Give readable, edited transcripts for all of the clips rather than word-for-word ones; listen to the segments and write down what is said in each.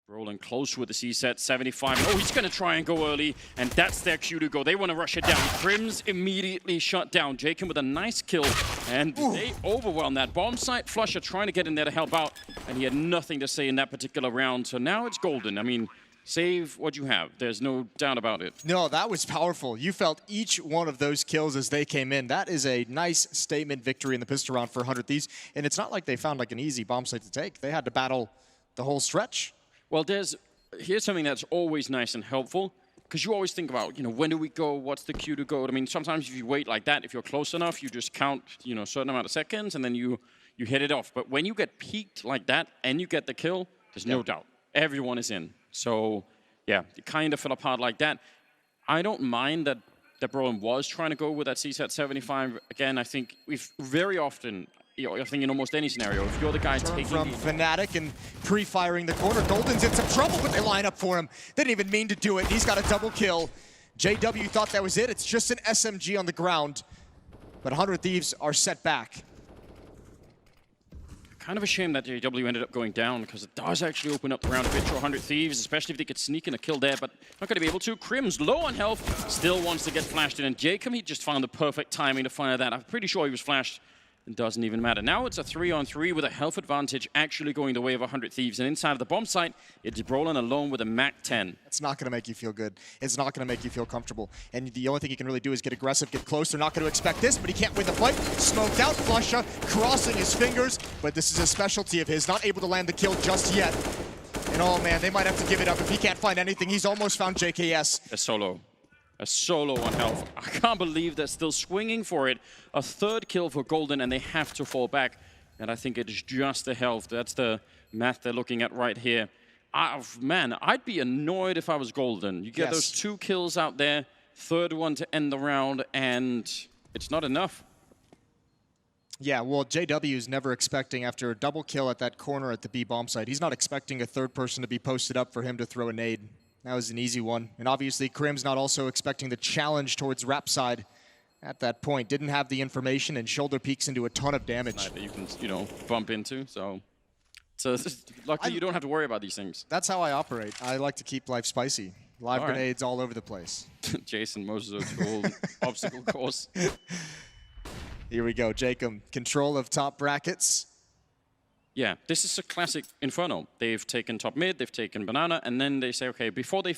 Rolling close with the C-set, 75. Oh, he's going to try and go early, and that's their cue to go. They want to rush it down. Crims immediately shut down. Jacob with a nice kill, and they overwhelm that bomb site. Flusha trying to get in there to help out, and he had nothing to say in that particular round. So now it's golden. I mean, save what you have. There's no doubt about it. No, that was powerful. You felt each one of those kills as they came in. That is a nice statement victory in the pistol round for 100 Thieves. And it's not like they found like an easy bomb site to take. They had to battle the whole stretch. Well, here's something that's always nice and helpful, because you always think about, when do we go? What's the cue to go? I mean, sometimes if you wait like that, if you're close enough, you just count, a certain amount of seconds, and then you hit it off. But when you get peaked like that and you get the kill, there's no doubt. Everyone is in. So, yeah, it kind of fell apart like that. I don't mind that Brolin was trying to go with that C-set 75. Again, I think we've very often, I think in almost any scenario, if you're the guy taking from Fnatic and pre-firing the corner, Golden's in some trouble, but they line up for him. They didn't even mean to do it. He's got a double kill. JW thought that was it. It's just an SMG on the ground, but 100 Thieves are set back. Kind of a shame that JW ended up going down, because it does actually open up the round a bit for 100 Thieves, especially if they could sneak in a kill there, but not going to be able to. Crims, low on health, still wants to get flashed in, and Jacob, he just found the perfect timing to fire that. I'm pretty sure he was flashed. It doesn't even matter. Now it's a 3-on-3 with a health advantage actually going the way of 100 Thieves. And inside of the bomb site, it's Brolin alone with a MAC-10. It's not going to make you feel good. It's not going to make you feel comfortable. And the only thing he can really do is get aggressive, get close. They're not going to expect this, but he can't win the fight. Smoked out, Flusha crossing his fingers. But this is a specialty of his, not able to land the kill just yet. And oh man, they might have to give it up if he can't find anything. He's almost found JKS. A solo on health. I can't believe they're still swinging for it. A third kill for Golden, and they have to fall back. And I think it is just the health. That's the math they're looking at right here. Man, I'd be annoyed if I was Golden. You get those 2 kills out there, third one to end the round, and it's not enough. Yeah, well, JW is never expecting, after a double kill at that corner at the B bomb site, he's not expecting a third person to be posted up for him to throw a nade. That was an easy one. And obviously, Crim's not also expecting the challenge towards Rap side at that point. Didn't have the information, and shoulder peeks into a ton of damage. That you can, bump into. So luckily, you don't have to worry about these things. That's how I operate. I like to keep life spicy. Live grenades all over the place. Jason Moses' old obstacle course. Here we go, Jacob. Control of top brackets. Yeah, this is a classic Inferno. They've taken top mid, they've taken banana, and then they say, okay, before they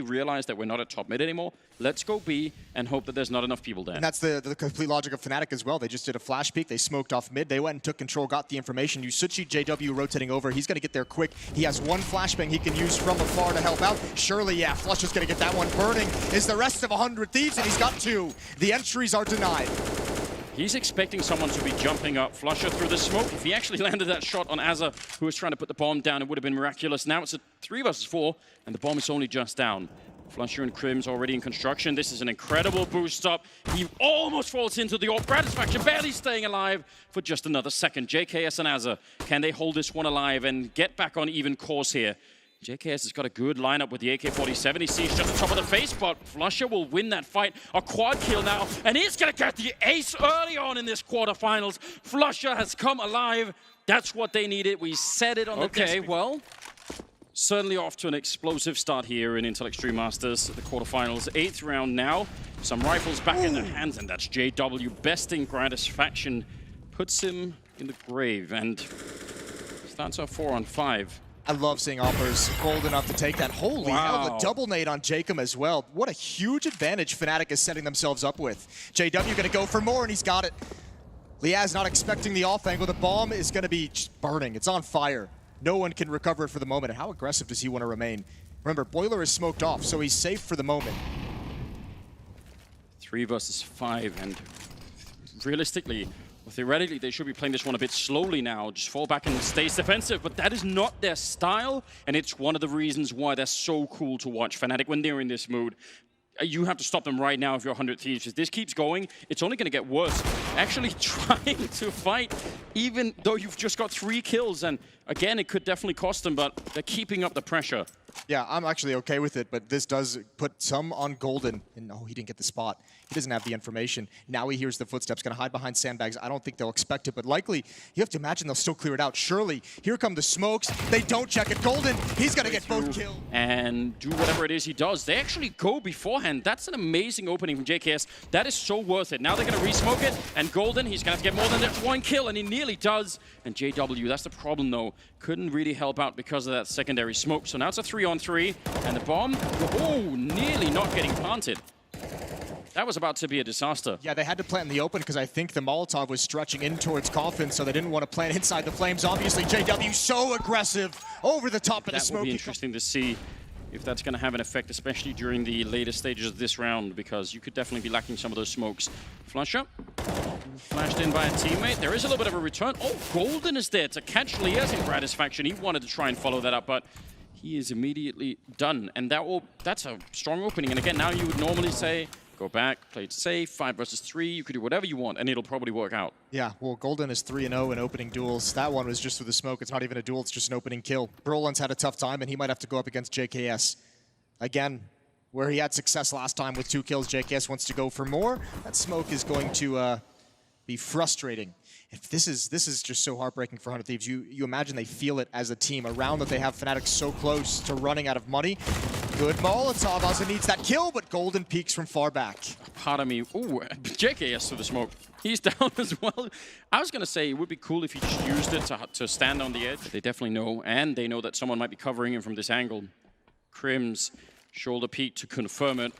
realize that we're not at top mid anymore, let's go B and hope that there's not enough people there. And that's the complete logic of Fnatic as well. They just did a flash peek, they smoked off mid, they went and took control, got the information. Yusuchi JW rotating over, he's gonna get there quick. He has one flashbang he can use from afar to help out. Surely, yeah, Flush is gonna get that one. Burning is the rest of 100 Thieves, and he's got 2. The entries are denied. He's expecting someone to be jumping up. Flusha through the smoke. If he actually landed that shot on Azza, who was trying to put the bomb down, it would have been miraculous. Now it's a 3 versus 4, and the bomb is only just down. Flusha and Crim's already in construction. This is an incredible boost up. He almost falls into the AWP. Gratisfaction barely staying alive for just another second. JKS and Azza, can they hold this one alive and get back on even course here? JKS has got a good lineup with the AK-47. He sees just the top of the face, but Flusha will win that fight. A quad kill now, and he's going to get the ace early on in this quarterfinals. Flusha has come alive. That's what they needed. We said it on the desk. Okay, well, certainly off to an explosive start here in Intel Extreme Masters, the quarterfinals. 8th round now. Some rifles back in their hands, and that's JW besting Gratisfaction. Puts him in the grave, and starts off 4-on-5. I love seeing Oppers bold enough to take that. Holy hell, a double nade on Jacob as well. What a huge advantage Fnatic is setting themselves up with. JW gonna go for more, and he's got it. Liaz not expecting the off angle. The bomb is gonna be just burning. It's on fire. No one can recover it for the moment. And how aggressive does he want to remain? Remember, Boiler is smoked off, so he's safe for the moment. 3 versus 5, and realistically, well, theoretically, they should be playing this one a bit slowly now, just fall back and stay defensive, but that is not their style, and it's one of the reasons why they're so cool to watch. Fnatic, when they're in this mood, you have to stop them right now if you're 100 Thieves. If this keeps going, it's only going to get worse. Actually trying to fight, even though you've just got 3 kills, and again, it could definitely cost them, but they're keeping up the pressure. Yeah, I'm actually okay with it, but this does put some on Golden. And no, he didn't get the spot. He doesn't have the information. Now he hears the footsteps, gonna hide behind sandbags. I don't think they'll expect it, but likely, you have to imagine they'll still clear it out. Surely, here come the smokes. They don't check it. Golden, he's gonna get both kills. And do whatever it is he does. They actually go beforehand. That's an amazing opening from JKS. That is so worth it. Now they're gonna re-smoke it, and Golden, he's gonna have to get more than that one kill, and he nearly does. And JW, that's the problem though. Couldn't really help out because of that secondary smoke. So now it's a 3-on-3, and the bomb, oh, nearly not getting planted. That was about to be a disaster. Yeah, they had to plant in the open because I think the Molotov was stretching in towards Coffin, so they didn't want to plant inside the flames. Obviously, JW so aggressive over the top of the smoke. That will be interesting to see if that's going to have an effect, especially during the later stages of this round, because you could definitely be lacking some of those smokes. Flusher, flashed in by a teammate. There is a little bit of a return. Oh, Golden is there to catch Lias in Gratisfaction. He wanted to try and follow that up, but he is immediately done. And that's a strong opening. And again, now you would normally say, go back, play it safe, 5 versus 3. You could do whatever you want, and it'll probably work out. Yeah, well, Golden is 3-0 in opening duels. That one was just with the smoke. It's not even a duel, it's just an opening kill. Brolin's had a tough time, and he might have to go up against JKS. Again, where he had success last time with 2 kills, JKS wants to go for more. That smoke is going to be frustrating. If this is just so heartbreaking for 100 Thieves. You imagine they feel it as a team. A round that they have Fnatic so close to running out of money. Good Molotov also needs that kill, but Golden peeks from far back. Part of me, ooh, JKS to the smoke. He's down as well. I was gonna say it would be cool if he just used it to stand on the edge. They definitely know, and they know that someone might be covering him from this angle. Crim's shoulder peek to confirm it.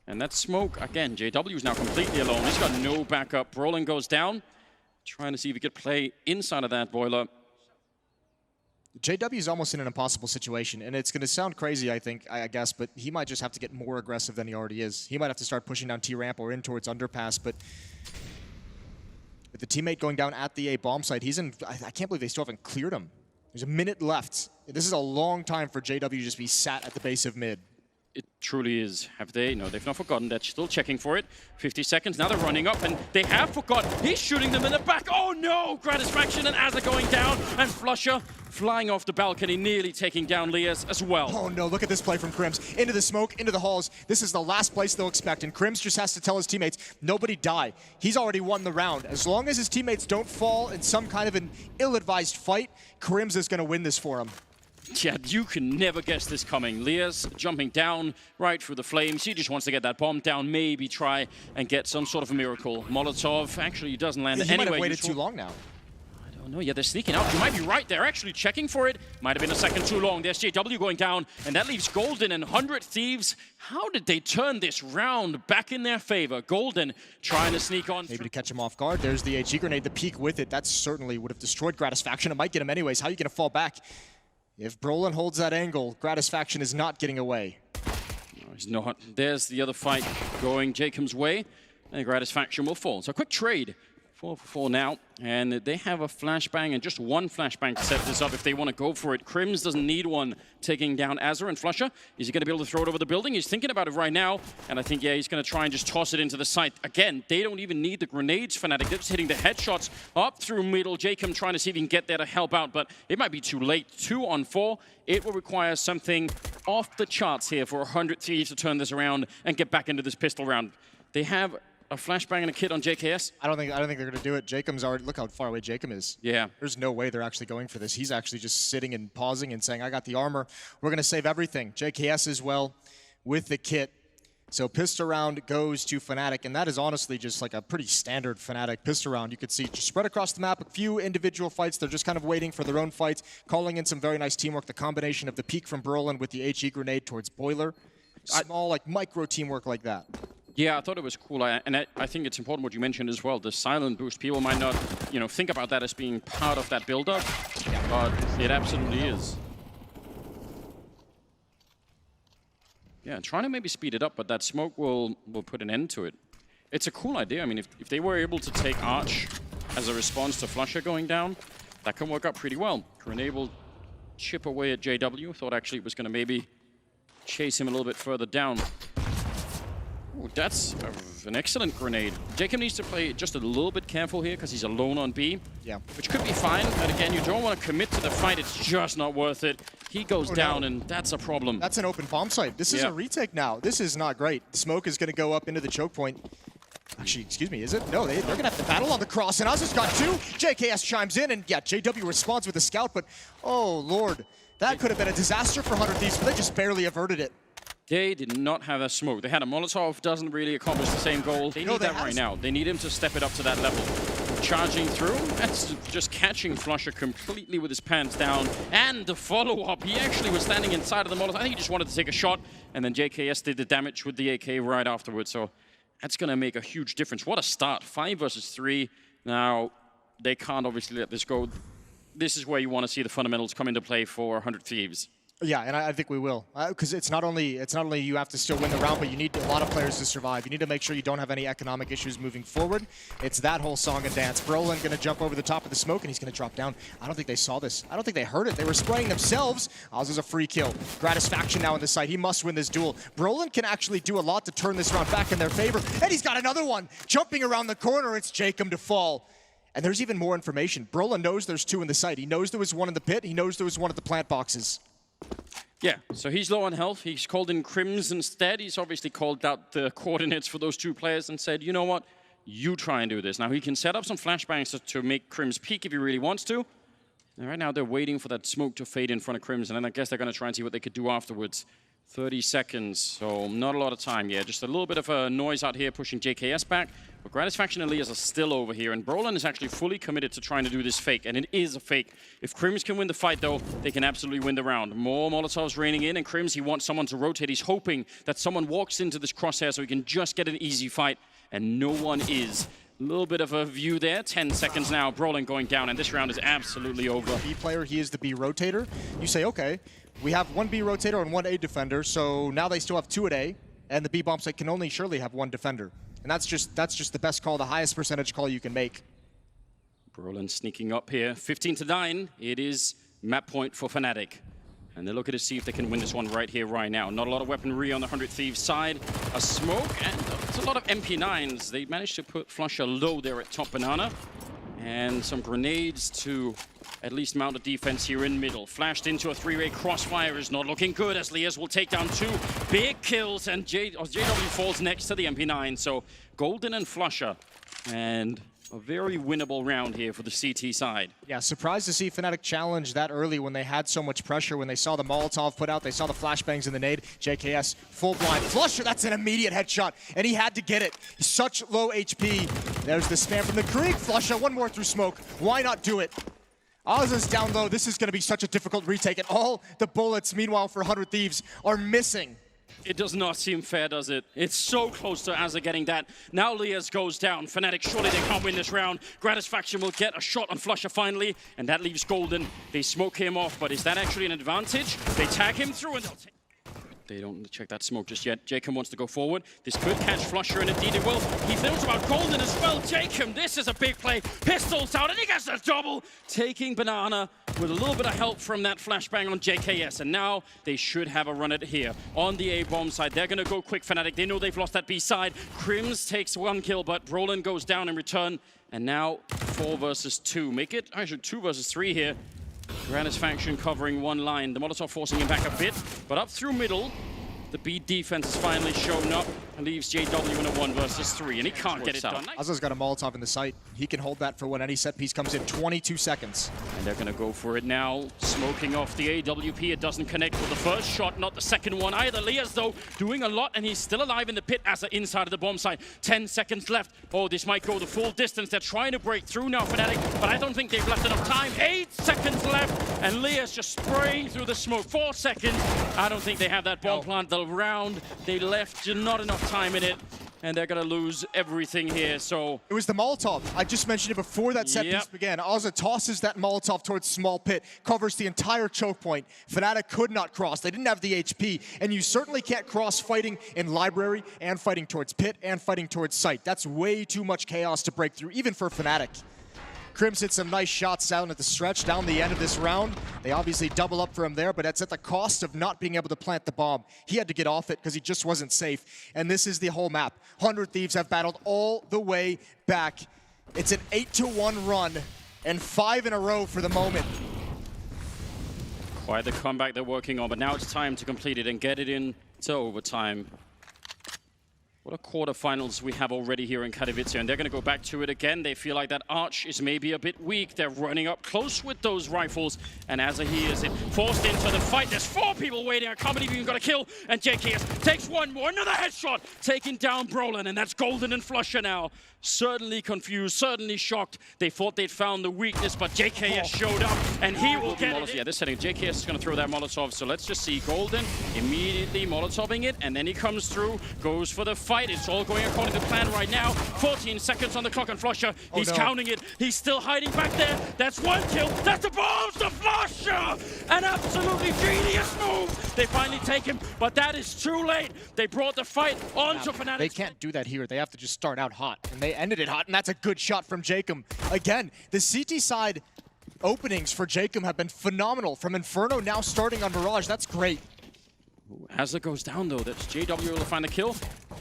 And that smoke, again, JW is now completely alone. He's got no backup. Brolin goes down, trying to see if he could play inside of that boiler. JW is almost in an impossible situation, and it's going to sound crazy, I guess, but he might just have to get more aggressive than he already is. He might have to start pushing down T-ramp or in towards underpass, but with the teammate going down at the A bomb site, he's in, I can't believe they still haven't cleared him. There's a minute left. This is a long time for JW to just be sat at the base of mid. It truly is. Have they? No, they've not forgotten. They're still checking for it. 50 seconds. Now they're running up, and they have forgotten. He's shooting them in the back. Oh, no! Gratisfaction and Azza going down, and Flusher flying off the balcony, nearly taking down Lias as well. Oh, no. Look at this play from Crims. Into the smoke, into the halls. This is the last place they'll expect, and Crims just has to tell his teammates, nobody die. He's already won the round. As long as his teammates don't fall in some kind of an ill-advised fight, Crims is going to win this for him. Yeah, you can never guess this coming. Lias jumping down right through the flames. He just wants to get that bomb down, maybe try and get some sort of a miracle. Molotov actually doesn't land he anyway. Might have waited too long now. I don't know. Yeah, they're sneaking out. You might be right. They're actually checking for it. Might have been a second too long. There's JW going down, and that leaves Golden and 100 Thieves. How did they turn this round back in their favor? Golden trying to sneak on. Maybe to catch him off guard. There's the HE grenade, the peek with it. That certainly would have destroyed Gratisfaction. It might get him anyways. How are you going to fall back? If Brolin holds that angle, Gratisfaction is not getting away. No, he's not. There's the other fight going Jacob's way, and Gratisfaction will fall. So a quick trade. 4 for 4 now, and they have a flashbang and just one flashbang to set this up if they want to go for it. Crims doesn't need one, taking down Azza and Flusher. Is he going to be able to throw it over the building? He's thinking about it right now, and I think, yeah, he's going to try and just toss it into the site. Again, they don't even need the grenades, Fnatic. They're just hitting the headshots up through middle. Jacob trying to see if he can get there to help out, but it might be too late. 2 on 4. It will require something off the charts here for 100 Thieves to turn this around and get back into this pistol round. They have a flashbang and a kit on JKS. I don't think they're going to do it. Jacob's already, look how far away Jacob is. Yeah. There's no way they're actually going for this. He's actually just sitting and pausing and saying, I got the armor. We're going to save everything. JKS as well with the kit. So pistol round goes to Fnatic, and that is honestly just like a pretty standard Fnatic pistol round. You could see just spread across the map, a few individual fights. They're just kind of waiting for their own fights, calling in some very nice teamwork. The combination of the peek from Brolin with the HE grenade towards Boiler. Small, like micro teamwork like that. Yeah, I thought it was cool, and I think it's important what you mentioned as well. The silent boost, people might not, think about that as being part of that build-up, but it absolutely is. Yeah, trying to maybe speed it up, but that smoke will put an end to it. It's a cool idea. I mean, if they were able to take Arch as a response to Flusher going down, that can work out pretty well. Grenade will chip away at JW. Thought actually it was going to maybe chase him a little bit further down. Ooh, that's an excellent grenade. Jacob needs to play just a little bit careful here because he's alone on B. Yeah. Which could be fine, but again, you don't want to commit to the fight. It's just not worth it. He goes down, and that's a problem. That's an open bomb site. This is a retake now. This is not great. Smoke is going to go up into the choke point. Actually, excuse me, is it? No, they're going to have to battle on the cross, and Oz's got two. JKS chimes in, and yeah, JW responds with a scout, but oh, Lord. That could have been a disaster for 100 Thieves, but they just barely averted it. They did not have a smoke. They had a Molotov, doesn't really accomplish the same goal. They need that right now. They need him to step it up to that level. Charging through, that's just catching Flusher completely with his pants down. And the follow-up, he actually was standing inside of the Molotov. I think he just wanted to take a shot, and then JKS did the damage with the AK right afterwards. So that's going to make a huge difference. What a start. 5 versus 3. Now, they can't obviously let this go. This is where you want to see the fundamentals come into play for 100 Thieves. Yeah, and I think we will, because it's not only you have to still win the round, but you need a lot of players to survive. You need to make sure you don't have any economic issues moving forward. It's that whole song and dance. Brolin going to jump over the top of the smoke, and he's going to drop down. I don't think they saw this. I don't think they heard it. They were spraying themselves. Oz is a free kill. Gratisfaction now in the site. He must win this duel. Brolin can actually do a lot to turn this round back in their favor, and he's got another one. Jumping around the corner, it's Jacob to fall. And there's even more information. Brolin knows there's two in the site. He knows there was one in the pit. He knows there was one at the plant boxes. Yeah, so he's low on health. He's called in Crims instead. He's obviously called out the coordinates for those two players and said, you know what, you try and do this. Now, he can set up some flashbangs to make Crims peek if he really wants to. And right now, they're waiting for that smoke to fade in front of Crims, and then I guess they're going to try and see what they could do afterwards. 30 seconds, so not a lot of time. Yeah, just a little bit of a noise out here pushing JKS back. But Gratisfaction and Elias are still over here, and Brolin is actually fully committed to trying to do this fake, and it is a fake. If Crims can win the fight, though, they can absolutely win the round. More Molotovs raining in, and Crims, he wants someone to rotate. He's hoping that someone walks into this crosshair so he can just get an easy fight, and no one is. A little bit of a view there. 10 seconds now. Brolin going down, and this round is absolutely over. B player, he is the B rotator. You say, okay, we have one B rotator and one A defender, so now they still have two at A, and the B bomb site can only surely have one defender. And that's just the best call, the highest percentage call you can make. Brolin sneaking up here. 15-9. It is map point for Fnatic. And they're looking to see if they can win this one right here, right now. Not a lot of weaponry on the 100 Thieves side. A smoke, and it's a lot of MP9s. They managed to put Flusher low there at top banana. And some grenades to at least mount a defense here in middle. Flashed into a three-way crossfire is not looking good as Lias will take down two big kills, and JW falls next to the MP9. So Golden and Flusher, and a very winnable round here for the CT side. Yeah, surprised to see Fnatic challenge that early when they had so much pressure, when they saw the Molotov put out, they saw the flashbangs in the nade. JKS, full blind. Flusher, that's an immediate headshot, and he had to get it. Such low HP. There's the spam from the Creek. Flusher, one more through smoke. Why not do it? Oz is down low. This is going to be such a difficult retake, and all the bullets, meanwhile, for 100 Thieves are missing. It does not seem fair, does it? It's so close to Azza getting that. Now Lias goes down. Fnatic, surely they can't win this round. Gratisfaction will get a shot on Flusher finally, and that leaves Golden. They smoke him off, but is that actually an advantage? They tag him through, and they'll take... They don't check that smoke just yet. Jacob wants to go forward. This could catch Flusher, and indeed it will. He knows about Golden as well. Jacob, this is a big play. Pistols out, and he gets a double. Taking Banana with a little bit of help from that flashbang on JKS. And now they should have a run at here. On the A-bomb side, they're going to go quick, Fnatic. They know they've lost that B side. Crims takes one kill, but Brolin goes down in return. And now 4 versus 2. Make it actually 2 versus 3 here. Gratisfaction covering one line. The Molotov forcing him back a bit, but up through middle. The B defense has finally shown up and leaves JW in a 1 versus 3, and he can't get it done. Azza's got a Molotov in the site. He can hold that for when any set piece comes in. 22 seconds. And they're going to go for it now. Smoking off the AWP. It doesn't connect with the first shot, not the second one either. Lias, though, doing a lot, and he's still alive in the pit as inside of the bomb site. 10 seconds left. Oh, this might go the full distance. They're trying to break through now, Fnatic, but I don't think they've left enough time. 8 seconds left, and Lias just spraying through the smoke. 4 seconds. I don't think they have that bomb plant. The round they left, not enough time in it, and they're gonna lose everything here. So it was the Molotov. I just mentioned it before that set piece began. Azza tosses that Molotov towards small pit, covers the entire choke point. Fnatic could not cross. They didn't have the HP, and you certainly can't cross fighting in library and fighting towards pit and fighting towards site. That's way too much chaos to break through, even for Fnatic. Crims hit some nice shots down at the stretch, down the end of this round. They obviously double up for him there, but that's at the cost of not being able to plant the bomb. He had to get off it because he just wasn't safe. And this is the whole map. 100 Thieves have battled all the way back. It's an 8-1 run and 5 in a row for the moment. Quite the comeback they're working on, but now it's time to complete it and get it into overtime. What a quarterfinals we have already here in Katowice, and they're going to go back to it again. They feel like that Arch is maybe a bit weak. They're running up close with those rifles, and as he is forced into the fight, there's 4 people waiting. I can't believe you got a kill, and JKS takes one more, another headshot, taking down Brolin, and that's Golden and Flusher now. Certainly confused, certainly shocked. They thought they'd found the weakness, but JKS showed up, and he will get it. Yeah, this setting, JKS is going to throw that Molotov, so let's just see Golden immediately Molotoving it, and then he comes through, goes for the fight. It's all going according to plan right now. 14 seconds on the clock on Flusher. He's counting it. He's still hiding back there. That's 1 kill. That's the bombs to Flusher! An absolutely genius move. They finally take him, but that is too late. They brought the fight onto Fnatic. They can't do that here. They have to just start out hot, and they ended it hot, and that's a good shot from Jacob. Again, the CT side openings for Jacob have been phenomenal. From Inferno now starting on Mirage. That's great. As it goes down, though, that's JW will find the kill.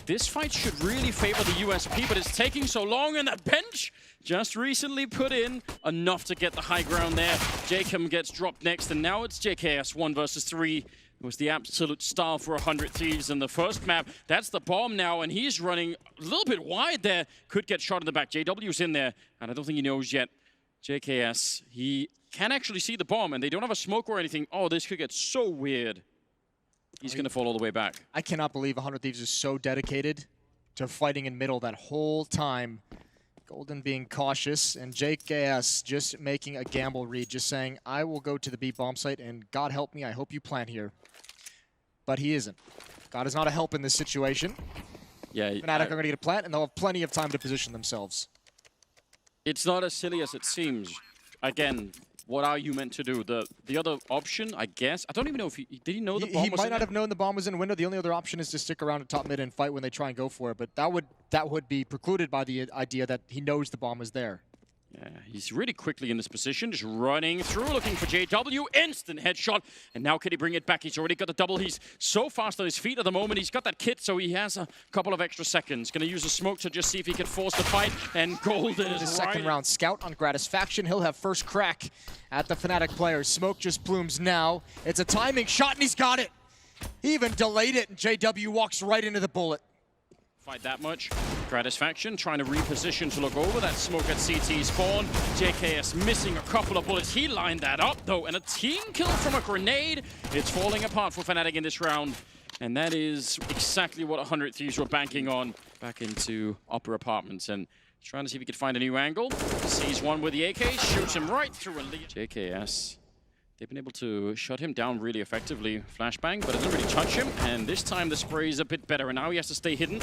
This fight should really favor the USP, but it's taking so long, and that bench just recently put in enough to get the high ground there. Jacob gets dropped next, and now it's JKS 1 versus 3. It was the absolute style for 100 Thieves in the first map. That's the bomb now, and he's running a little bit wide there. Could get shot in the back. JW's in there, and I don't think he knows yet. JKS, he can actually see the bomb, and they don't have a smoke or anything. Oh, this could get so weird. He's going to fall all the way back. I cannot believe 100 Thieves is so dedicated to fighting in middle that whole time. Golden being cautious, and JKS just making a gamble read, just saying, I will go to the B bomb site, and God help me, I hope you plant here. But he isn't. God is not a help in this situation. Yeah, Fnatic are going to get a plant, and they'll have plenty of time to position themselves. It's not as silly as it seems. Again, what are you meant to do? The other option, I guess, I don't even know if did he know the bomb was in He might not have known the bomb was in the window. The only other option is to stick around at top mid and fight when they try and go for it. But that would be precluded by the idea that he knows the bomb is there. Yeah, he's really quickly in this position, just running through, looking for JW, instant headshot, and now can he bring it back? He's already got the double. He's so fast on his feet at the moment. He's got that kit, so he has a couple of extra seconds. Going to use a smoke to just see if he can force the fight, and Golden is the second round scout on Gratisfaction. He'll have first crack at the Fnatic players. Smoke just blooms now. It's a timing shot, and he's got it. He even delayed it, and JW walks right into the bullet. Fight that much. Gratisfaction trying to reposition to look over that smoke at CT spawn. JKS missing a couple of bullets. He lined that up though, and a team kill from a grenade. It's falling apart for Fnatic in this round. And that is exactly what 100 Thieves were banking on. Back into upper apartments and trying to see if he could find a new angle. Sees one with the AK, shoots him right through a lead. JKS. They've been able to shut him down really effectively. Flashbang, but it doesn't really touch him. And this time the spray is a bit better, and now he has to stay hidden.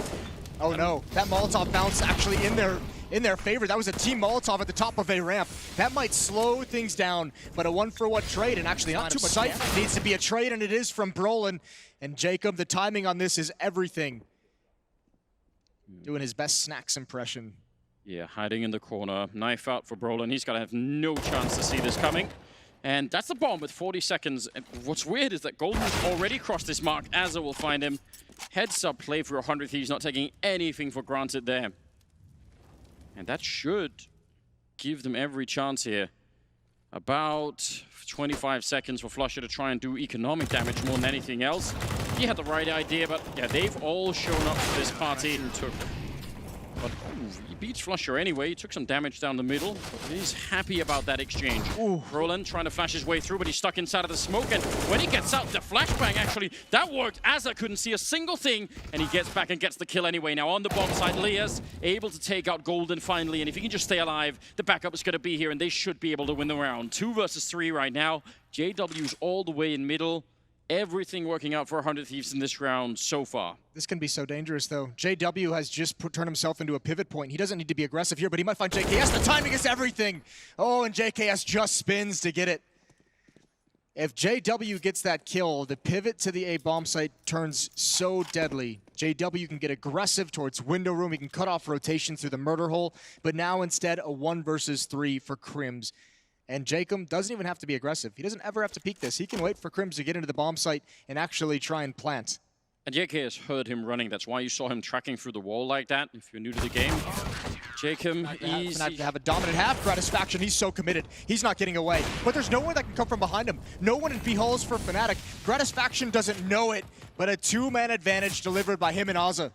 Oh no, that Molotov bounce actually in their favor. That was a team Molotov at the top of a ramp. That might slow things down, but a 1-for-1 trade, and actually not too much sight. Needs to be a trade, and it is from Brolin. And Jacob, the timing on this is everything. Doing his best Snacks impression. Yeah, hiding in the corner. Knife out for Brolin. He's got to have no chance to see this coming. And that's the bomb with 40 seconds. And what's weird is that Golden's already crossed this mark. Azza will find him. Heads up play for 100 Thieves, not taking anything for granted there. And that should give them every chance here. About 25 seconds for Flusher to try and do economic damage more than anything else. He had the right idea, but yeah, they've all shown up for this party. But he beats Flusher anyway. He took some damage down the middle, but he's happy about that exchange. Roland trying to flash his way through, but he's stuck inside of the smoke. And when he gets out, the flashbang actually, that worked. Azza couldn't see a single thing, and he gets back and gets the kill anyway. Now on the bomb side, Leas able to take out Golden finally, and if he can just stay alive, the backup is going to be here, and they should be able to win the round. 2 versus 3 right now. JW's all the way in middle. Everything working out for 100 Thieves in this round so far. This can be so dangerous, though. JW has just turned himself into a pivot point. He doesn't need to be aggressive here, but he might find JKS. The timing is everything. Oh, and JKS just spins to get it. If JW gets that kill, the pivot to the A bomb site turns so deadly. JW can get aggressive towards window room. He can cut off rotation through the murder hole. But now instead, a 1 versus 3 for Crims. And Jacob doesn't even have to be aggressive. He doesn't ever have to peek this. He can wait for Crims to get into the bomb site and actually try and plant. And JK has heard him running. That's why you saw him tracking through the wall like that, if you're new to the game. Jacob, Fnatic to have a dominant half. Gratisfaction, he's so committed. He's not getting away. But there's no one that can come from behind him. No one in B holes for Fnatic. Gratisfaction doesn't know it, but a 2-man advantage delivered by him and Azza.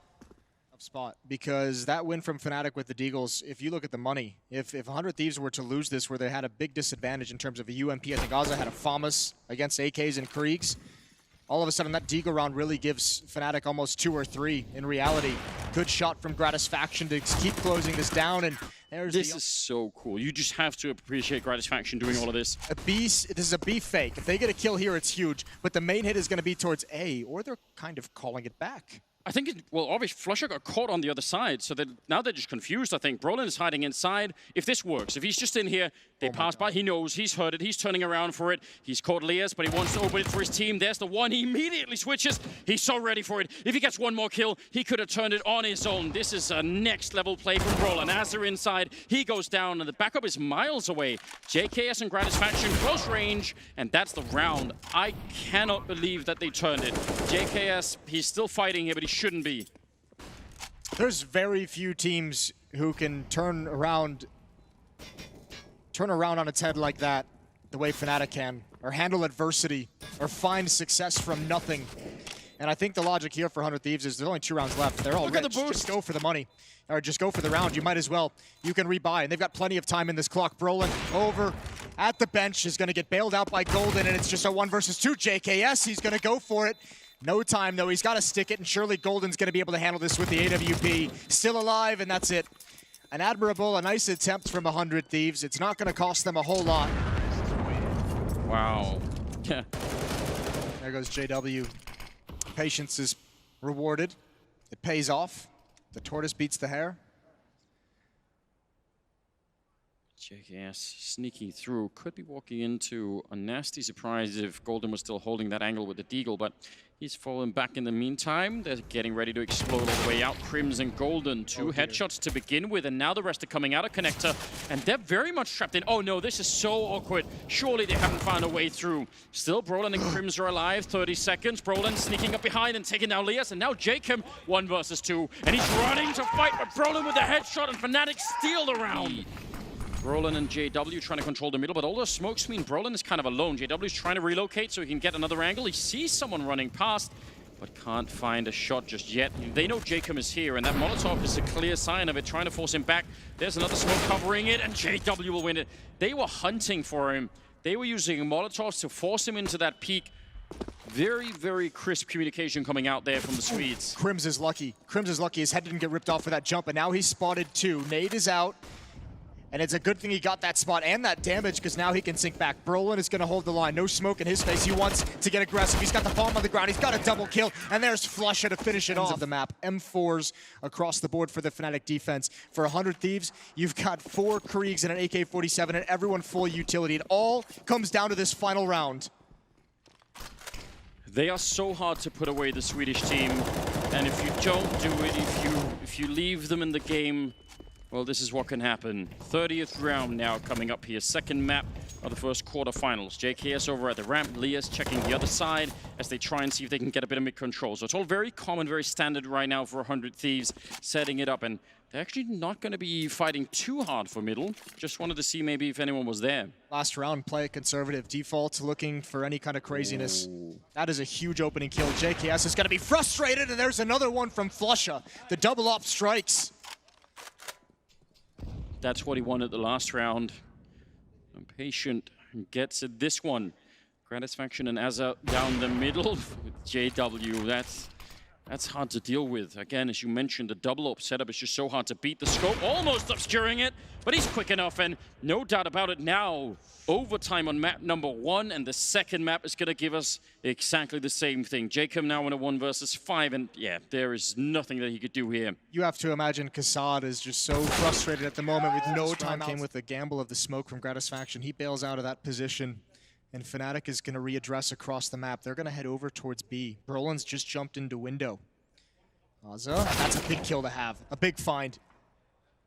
Spot, because that win from Fnatic with the Deagles, if you look at the money, if 100 Thieves were to lose this where they had a big disadvantage in terms of a UMP, I think Azza had a FAMAS against AKs and Kriegs. All of a sudden, that Deagle round really gives Fnatic almost 2 or 3 in reality. Good shot from Gratisfaction to keep closing this down, and there's this is so cool. You just have to appreciate Gratisfaction doing all of this. This is a B fake. If they get a kill here, it's huge, but the main hit is going to be towards A, or they're kind of calling it back. I think, well, obviously, Flusher got caught on the other side, so now they're just confused, I think. Brolin is hiding inside. If this works, if he's just in here, they pass by, he knows, he's heard it, he's turning around for it. He's caught Lias, but he wants to open it for his team. There's the one, he immediately switches. He's so ready for it. If he gets one more kill, he could have turned it on his own. This is a next-level play from Brolin. As they're inside, he goes down, and the backup is miles away. JKS and Gratisfaction close range, and that's the round. I cannot believe that they turned it. JKS, he's still fighting here, but he shouldn't be. There's very few teams who can turn around on its head like that, the way Fnatic can, or handle adversity, or find success from nothing. And I think the logic here for 100 Thieves is there's only 2 rounds left. They're all rich. Just go for the money, or just go for the round. You might as well. You can rebuy, and they've got plenty of time in this clock. Brolin over at the bench is going to get bailed out by Golden, and it's just a 1 versus 2. JKS, he's going to go for it. No time, though. He's got to stick it, and surely Golden's going to be able to handle this with the AWP. Still alive, and that's it. An admirable, a nice attempt from 100 Thieves. It's not going to cost them a whole lot. Wow. Yeah. There goes JW. Patience is rewarded. It pays off. The tortoise beats the hare. JKS sneaking through, could be walking into a nasty surprise if Golden was still holding that angle with the Deagle, but he's fallen back in the meantime. They're getting ready to explode all the way out. Crims and Golden, 2 headshots to begin with, and now the rest are coming out of connector, and they're very much trapped in. Oh no, this is so awkward. Surely they haven't found a way through. Still, Brolin and Crims are alive, 30 seconds. Brolin sneaking up behind and taking down Lias, and now Jacob, 1 versus 2, and he's running to fight, but Brolin with a headshot, and Fnatic steal the round. Brolin and JW trying to control the middle, but all those smokes mean Brolin is kind of alone. JW's trying to relocate so he can get another angle. He sees someone running past, but can't find a shot just yet. They know Jacob is here, and that Molotov is a clear sign of it, trying to force him back. There's another smoke covering it, and JW will win it. They were hunting for him. They were using Molotovs to force him into that peak. Very, very crisp communication coming out there from the Swedes. Crims is lucky. Crims is lucky. His head didn't get ripped off for that jump, and now he's spotted 2. Nade is out. And it's a good thing he got that spot and that damage, because now he can sink back. Brolin is going to hold the line. No smoke in his face. He wants to get aggressive. He's got the bomb on the ground. He's got a double kill. And there's Flusher to finish it off. Of the map. M4s across the board for the Fnatic defense. For 100 Thieves, you've got 4 Kriegs and an AK-47 and everyone full utility. It all comes down to this final round. They are so hard to put away, the Swedish team. And if you don't do it, if you leave them in the game, well, this is what can happen. 30th round now coming up here. Second map of the first quarterfinals. JKS over at the ramp. Lias checking the other side as they try and see if they can get a bit of mid-control. So it's all very common, very standard right now for 100 Thieves, setting it up. And they're actually not going to be fighting too hard for middle. Just wanted to see maybe if anyone was there. Last round, play it conservative. Default, looking for any kind of craziness. Ooh. That is a huge opening kill. JKS is going to be frustrated, and there's another one from Flusher. The double op strikes. That's what he wanted the last round. Impatient gets it this one. Gratisfaction and Azza down the middle with JW. That's hard to deal with. Again, as you mentioned, the double up setup is just so hard to beat. The scope almost obscuring it, but he's quick enough, and no doubt about it now. Overtime on map number 1, and the second map is going to give us exactly the same thing. Jacob now in a 1 versus 5, and yeah, there is nothing that he could do here. You have to imagine Kassad is just so frustrated at the moment with no time. Came with the gamble of the smoke from Gratisfaction. He bails out of that position. And Fnatic is going to readdress across the map. They're going to head over towards B. Berlin's just jumped into window. Aza, that's a big kill to have. A big find.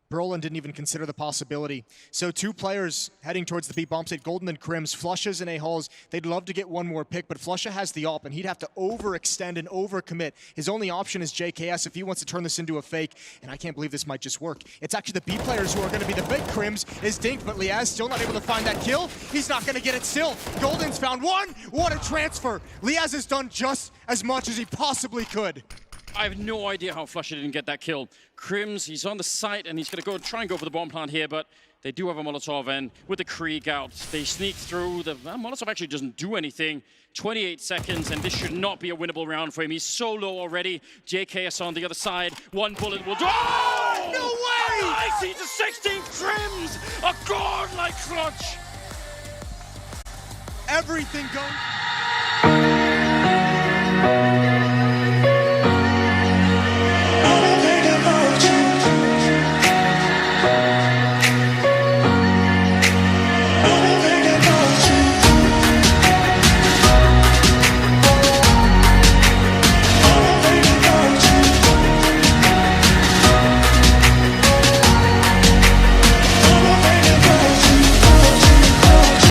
Berlin didn't even consider the possibility. So 2 players heading towards the B bomb site, Golden and Crims. Flusha's and A-Halls, they'd love to get one more pick, but Flusha has the op, and he'd have to overextend and overcommit. His only option is JKS if he wants to turn this into a fake, and I can't believe this might just work. It's actually the B players who are going to be the big. Crims is dinked, but Liaz still not able to find that kill. He's not going to get it still. Golden's found one. What a transfer. Liaz has done just as much as he possibly could. I have no idea how Flusha didn't get that kill. Crims, he's on the site, and he's going to go try and go for the bomb plant here, but they do have a Molotov, and with the Krieg out, they sneak through. The Molotov actually doesn't do anything. 28 seconds, and this should not be a winnable round for him. He's so low already. JKS on the other side. One bullet will do. Oh! No way! Icy to 16 Crims! A godlike clutch! Everything going.